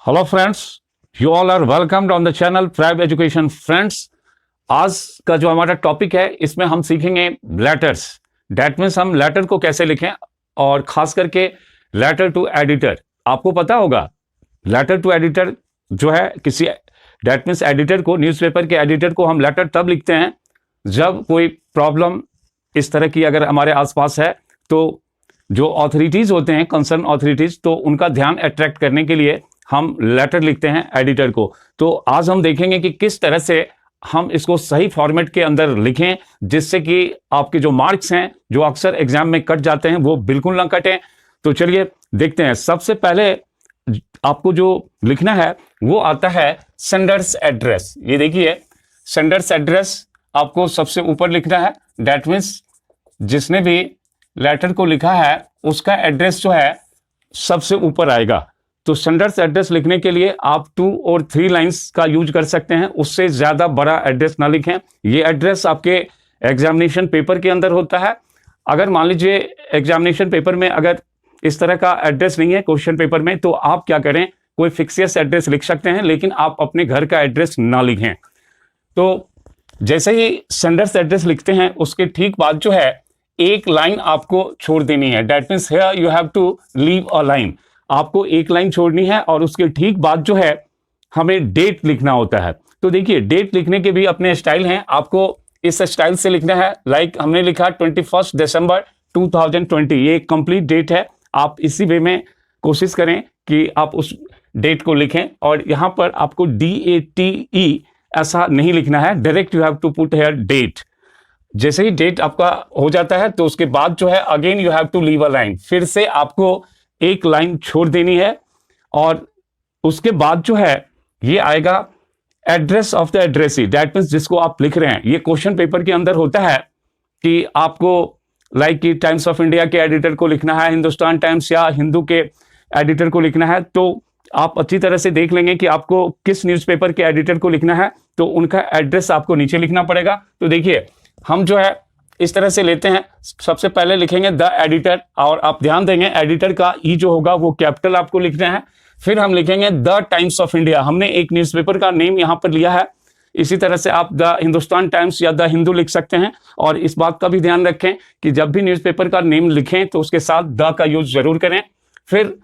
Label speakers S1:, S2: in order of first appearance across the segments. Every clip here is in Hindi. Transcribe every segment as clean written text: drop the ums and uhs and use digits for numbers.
S1: Hello friends, you all are welcomed on the channel प्राइव एजुकेशन फ्रेंड्स। आज का जो हमारा टॉपिक है इसमें हम सीखेंगे लेटर्स। दैट मीन्स हम लेटर को कैसे लिखें और खास करके लेटर टू एडिटर। आपको पता होगा लेटर टू एडिटर जो है किसी दैट मीन्स एडिटर को, न्यूज़पेपर के एडिटर को हम लेटर तब लिखते हैं जब कोई प्रॉब्लम इस तरह की अगर हमारे आसपास है, तो जो ऑथोरिटीज होते हैं, कंसर्न ऑथोरिटीज, तो उनका ध्यान अट्रैक्ट करने के लिए हम लेटर लिखते हैं एडिटर को। तो आज हम देखेंगे कि किस तरह से हम इसको सही फॉर्मेट के अंदर लिखें जिससे कि आपके जो मार्क्स हैं जो अक्सर एग्जाम में कट जाते हैं वो बिल्कुल ना कटें। तो चलिए देखते हैं। सबसे पहले आपको जो लिखना है वो आता है सेंडर्स एड्रेस। ये देखिए, सेंडर्स एड्रेस आपको सबसे ऊपर लिखना है। दैट मीन्स जिसने भी लेटर को लिखा है उसका एड्रेस जो है सबसे ऊपर आएगा। तो सेंडर्स एड्रेस लिखने के लिए आप 2 और 3 लाइंस का यूज कर सकते हैं, उससे ज्यादा बड़ा एड्रेस ना लिखें। ये एड्रेस आपके एग्जामिनेशन पेपर के अंदर होता है। अगर मान लीजिए एग्जामिनेशन पेपर में अगर इस तरह का एड्रेस नहीं है क्वेश्चन पेपर में, तो आप क्या करें, कोई फिक्सियस एड्रेस लिख सकते हैं, लेकिन आप अपने घर का एड्रेस ना लिखें। तो जैसे ही सेंडर्स एड्रेस लिखते हैं उसके ठीक बाद जो है एक लाइन आपको छोड़ देनी है। That means here you have to leave a line. आपको एक लाइन छोड़नी है और उसके ठीक बाद जो है हमें डेट लिखना होता है। तो देखिए, डेट लिखने के भी अपने स्टाइल हैं। आपको इस स्टाइल से लिखना है, लाइक हमने लिखा 21 दिसंबर 2020। ये एक कंप्लीट डेट है। आप इसी वे में कोशिश करें कि आप उस डेट को लिखें, और यहां पर आपको DATE ऐसा नहीं लिखना है, direct you have to put here date. जैसे ही डेट आपका हो जाता है तो उसके बाद जो है again you have to leave a line. फिर से आपको एक लाइन छोड़ देनी है, और उसके बाद जो है ये आएगा address of the addressee. That means जिसको आप लिख रहे हैं। ये क्वेश्चन पेपर के अंदर होता है कि आपको लाइक कि टाइम्स ऑफ इंडिया के एडिटर को लिखना है, हिंदुस्तान टाइम्स या हिंदू के एडिटर को लिखना है। तो आप अच्छी तरह से देख लेंगे कि आपको किस न्यूज़पेपर के एडिटर को लिखना है, तो उनका एड्रेस आपको नीचे लिखना पड़ेगा। तो देखिए, हम जो है इस तरह से लेते हैं। सबसे पहले लिखेंगे द एडिटर, और आप ध्यान देंगे एडिटर का ई जो होगा वो कैपिटल आपको लिखना है। फिर हम लिखेंगे द टाइम्स ऑफ इंडिया। हमने एक न्यूज़पेपर का नेम यहां पर लिया है, इसी तरह से आप द हिंदुस्तान टाइम्स या द हिंदू लिख सकते हैं। और इस बात का भी ध्यान रखें कि जब भी न्यूज़पेपर का नेम लिखें तो उसके साथ द का यूज जरूर करें। फिर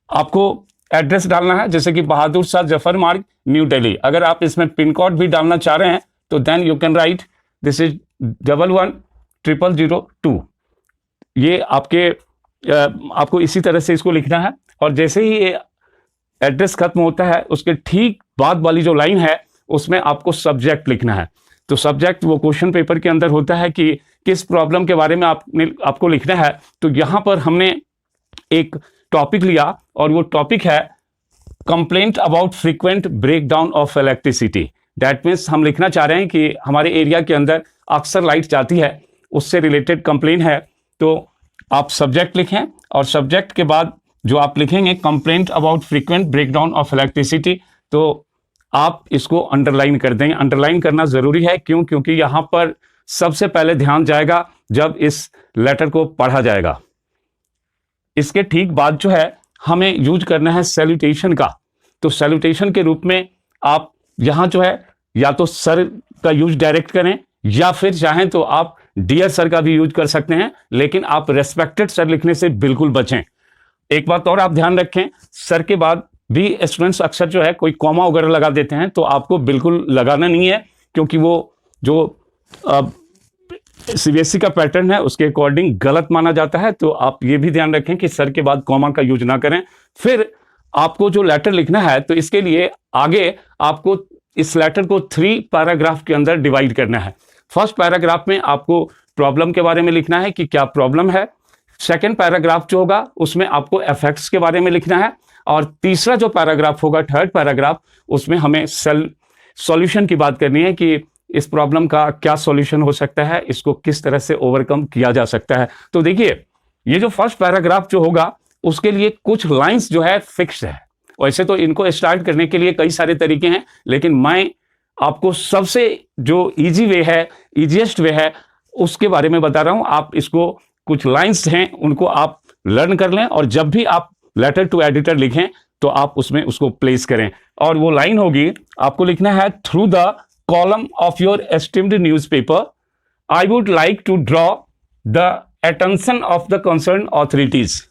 S1: आपको एड्रेस डालना है, जैसे कि बहादुर शाह जफर मार्ग, न्यू दिल्ली। अगर आप इसमें पिन कोड भी डालना चाह रहे हैं तो then you can write this is 110002। ये आपको इसी तरह से इसको लिखना है। और जैसे ही ये एड्रेस खत्म होता है उसके ठीक बाद वाली जो लाइन है उसमें आपको सब्जेक्ट लिखना है। तो सब्जेक्ट वो क्वेश्चन पेपर के अंदर होता है कि किस प्रॉब्लम के बारे में आपको लिखना है। तो यहां पर हमने एक टॉपिक लिया और वो टॉपिक है complaint about frequent breakdown of electricity. That means हम लिखना चाह रहे हैं कि हमारे एरिया के अंदर अक्सर लाइट जाती है, उससे रिलेटेड कंप्लेन है। तो आप सब्जेक्ट लिखें, और सब्जेक्ट के बाद जो आप लिखेंगे complaint about frequent breakdown of electricity, तो आप इसको अंडरलाइन कर देंगे। अंडरलाइन करना जरूरी है, क्योंकि यहां पर सबसे पहले ध्यान जाएगा जब इस लेटर को पढ़ा जाएगा। इसके ठीक बाद जो है हमें यूज करना है सैल्यूटेशन का। तो सैल्यूटेशन के रूप में आप यहां जो है या तो सर का यूज डायरेक्ट करें, या फिर चाहें तो आप डियर सर का भी यूज कर सकते हैं, लेकिन आप रेस्पेक्टेड सर लिखने से बिल्कुल बचें। एक बात और आप ध्यान रखें, सर के बाद भी स्टूडेंट्स अक्सर जो है कोई कॉमा वगैरह लगा देते हैं, तो आपको बिल्कुल लगाना नहीं है, क्योंकि वो जो CBSE का पैटर्न है उसके अकॉर्डिंग गलत माना जाता है। तो आप ये भी ध्यान रखें कि सर के बाद कॉमा का यूज ना करें। फिर आपको जो लेटर लिखना है, तो इसके लिए आगे आपको इस लेटर को 3 पैराग्राफ के अंदर डिवाइड करना है। फर्स्ट पैराग्राफ में आपको प्रॉब्लम के बारे में लिखना है कि क्या प्रॉब्लम है। सेकंड पैराग्राफ जो होगा उसमें आपको इफेक्ट्स के बारे में लिखना है। और तीसरा जो पैराग्राफ होगा, थर्ड पैराग्राफ, उसमें हमें सॉल्यूशन की बात करनी है कि इस प्रॉब्लम का क्या सॉल्यूशन हो सकता है, इसको किस तरह से ओवरकम किया जा सकता है। तो देखिए, ये जो फर्स्ट पैराग्राफ जो होगा उसके लिए कुछ लाइंस जो है फिक्स है। वैसे तो इनको स्टार्ट करने के लिए कई सारे तरीके हैं, लेकिन मैं आपको सबसे जो इजी वे है, इजीएस्ट वे है, उसके बारे में बता रहा हूं। आप इसको कुछ लाइंस हैं उनको आप लर्न कर लें, और जब भी आप लेटर टू एडिटर लिखें तो आप उसमें उसको प्लेस करें। और वो लाइन होगी, आपको लिखना है through the column of your esteemed newspaper I would like to draw the attention of the concern authorities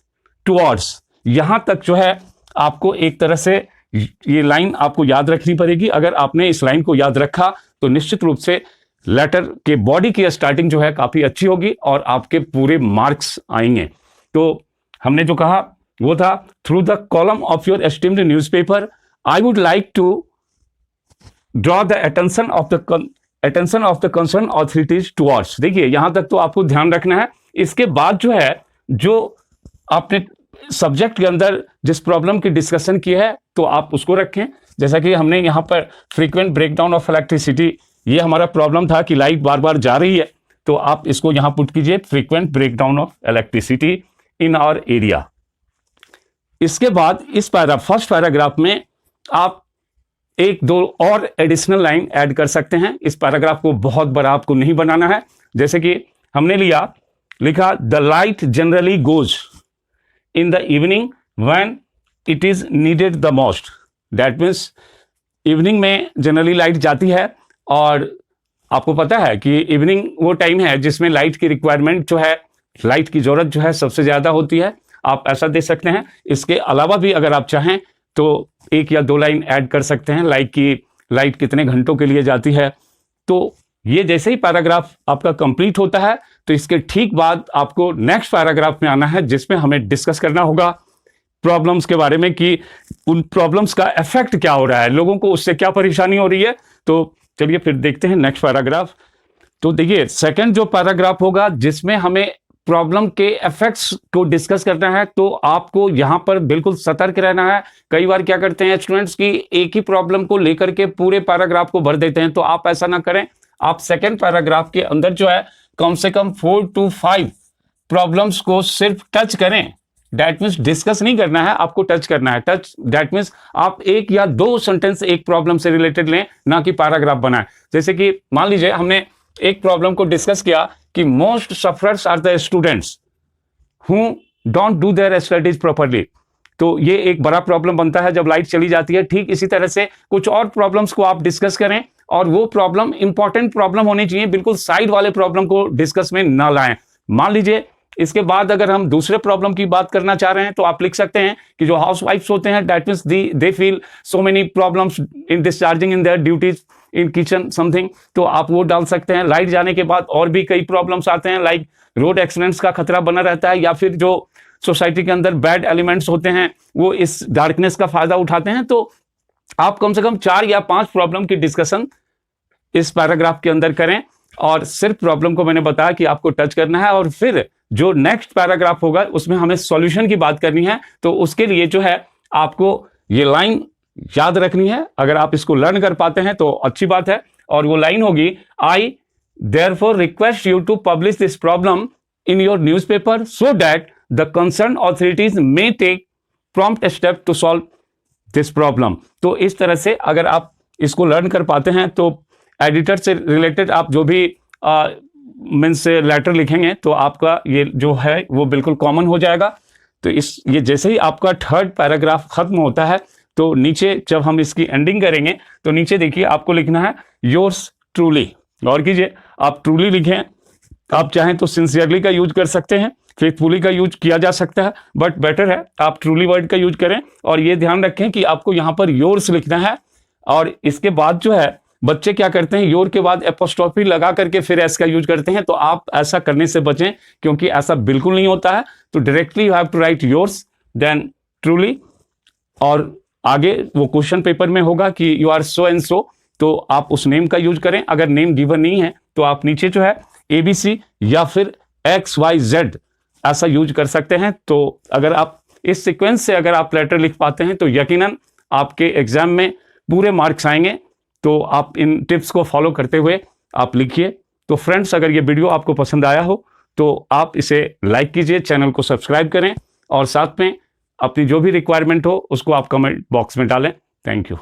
S1: towards. यहां तक जो है आपको एक तरह से ये लाइन आपको याद रखनी पड़ेगी। अगर आपने इस लाइन को याद रखा तो निश्चित रूप से लेटर के बॉडी की स्टार्टिंग जो है काफी अच्छी होगी और आपके पूरे मार्क्स आएंगे। तो हमने जो कहा वो था through the column of your esteemed newspaper I would like to draw the attention of the concern authorities towards. देखिए यहां तक तो आपको ध्यान रखना है। इसके बाद जो है, जो आपने सब्जेक्ट के अंदर जिस प्रॉब्लम की डिस्कशन की है तो आप उसको रखें। जैसा कि हमने यहाँ पर फ्रीक्वेंट ब्रेकडाउन ऑफ इलेक्ट्रिसिटी, ये हमारा प्रॉब्लम था कि लाइट बार बार जा रही है, तो आप इसको यहाँ पुट कीजिए frequent breakdown of electricity in our area. इसके बाद इस फर्स्ट पैराग्राफ में आप एक दो और एडिशनल लाइन ऐड कर सकते हैं। इस पैराग्राफ को बहुत बड़ा आपको नहीं बनाना है। जैसे कि हमने लिखा the light generally goes in the evening when it is needed the most. That means evening में जनरली लाइट जाती है और आपको पता है कि इवनिंग वो टाइम है जिसमें लाइट की रिक्वायरमेंट जो है, लाइट की जरूरत जो है सबसे ज्यादा होती है। आप ऐसा दे सकते हैं। इसके अलावा भी अगर आप चाहें तो एक या दो लाइन ऐड कर सकते हैं, लाइक की लाइट कितने घंटों के लिए जाती है। तो ये जैसे ही पैराग्राफ आपका कंप्लीट होता है तो इसके ठीक बाद आपको नेक्स्ट पैराग्राफ में आना है, जिसमें हमें डिस्कस करना होगा प्रॉब्लम्स के बारे में कि उन प्रॉब्लम्स का इफेक्ट क्या हो रहा है, लोगों को उससे क्या परेशानी हो रही है। तो चलिए फिर देखते हैं नेक्स्ट पैराग्राफ। तो देखिए सेकंड जो पैराग्राफ होगा जिसमें हमें प्रॉब्लम के इफेक्ट्स को डिस्कस करना है, तो आपको यहां पर बिल्कुल सतर्क रहना है। कई बार क्या करते हैं स्टूडेंट्स की एक ही प्रॉब्लम को लेकर के पूरे पैराग्राफ को भर देते हैं, तो आप ऐसा ना करें। आप सेकंड पैराग्राफ के अंदर जो है कम से कम 4 to 5 प्रॉब्लम्स को सिर्फ टच करें। दैट मीन्स डिस्कस नहीं करना है, आपको टच करना है। टच दैट मीन्स आप एक या दो सेंटेंस एक प्रॉब्लम से रिलेटेड लें, ना कि पैराग्राफ बनाएं। जैसे कि मान लीजिए हमने एक प्रॉब्लम को डिस्कस किया कि most sufferers are the students who don't do their studies properly. तो ये एक बड़ा प्रॉब्लम बनता है जब लाइट चली जाती है। ठीक इसी तरह से कुछ और प्रॉब्लम्स को आप डिस्कस करें और वो प्रॉब्लम इंपॉर्टेंट प्रॉब्लम होनी चाहिए, बिल्कुल साइड वाले प्रॉब्लम को डिस्कस में ना लाएं। मान लीजिए इसके बाद अगर हम दूसरे प्रॉब्लम की बात करना चाह रहे हैं तो आप लिख सकते हैं कि जो हाउस वाइफ्स होते हैं that means they feel so many problems in discharging in their duties in kitchen something, तो आप वो डाल सकते हैं। लाइट जाने के बाद और भी कई प्रॉब्लम्स आते हैं, लाइक रोड एक्सीडेंट्स का खतरा बना रहता है, या फिर जो सोसाइटी के अंदर बैड एलिमेंट्स होते हैं वो इस डार्कनेस का फायदा उठाते हैं। तो आप कम से कम 4 या 5 प्रॉब्लम की डिस्कशन इस पैराग्राफ के अंदर करें और सिर्फ प्रॉब्लम को मैंने बताया कि आपको टच करना है। और फिर जो नेक्स्ट पैराग्राफ होगा उसमें हमें सॉल्यूशन की बात करनी है, तो उसके लिए जो है आपको ये लाइन याद रखनी है। अगर आप इसको लर्न कर पाते हैं तो अच्छी बात है। और वो लाइन होगी I therefore request you to publish this problem in your newspaper so that the concern authorities may take prompt step to solve this problem. तो इस तरह से अगर आप इसको लर्न कर पाते हैं तो एडिटर से रिलेटेड आप जो भी मीन्स लेटर लिखेंगे तो आपका ये जो है वो बिल्कुल कॉमन हो जाएगा। तो ये जैसे ही आपका थर्ड पैराग्राफ खत्म होता है तो नीचे जब हम इसकी एंडिंग करेंगे तो नीचे देखिए आपको लिखना है योर्स ट्रूली। गौर कीजिए, आप ट्रूली लिखें। आप चाहें तो सिंसियरली का यूज कर सकते हैं, फेथफुली का यूज किया जा सकता है, बट बेटर है आप ट्रूली वर्ड का यूज करें। और ये ध्यान रखें कि आपको यहाँ पर योर्स लिखना है। और इसके बाद जो है बच्चे क्या करते हैं, योर के बाद एपोस्ट्रोफी लगा करके फिर एस का यूज करते हैं, तो आप ऐसा करने से बचें क्योंकि ऐसा बिल्कुल नहीं होता है। तो directly you have to write yours then truly, और आगे वो क्वेश्चन पेपर में होगा कि you are so and so, तो आप उस नेम का यूज करें। अगर नेम गिवन नहीं है तो आप नीचे जो है ABC या फिर XYZ ऐसा यूज कर सकते हैं। तो अगर आप इस सीक्वेंस से अगर आप लेटर लिख पाते हैं तो यकीनन आपके एग्जाम में पूरे मार्क्स आएंगे। तो आप इन टिप्स को फॉलो करते हुए आप लिखिए। तो फ्रेंड्स, अगर ये वीडियो आपको पसंद आया हो तो आप इसे लाइक कीजिए, चैनल को सब्सक्राइब करें और साथ में अपनी जो भी रिक्वायरमेंट हो उसको आप कमेंट बॉक्स में डालें। Thank you.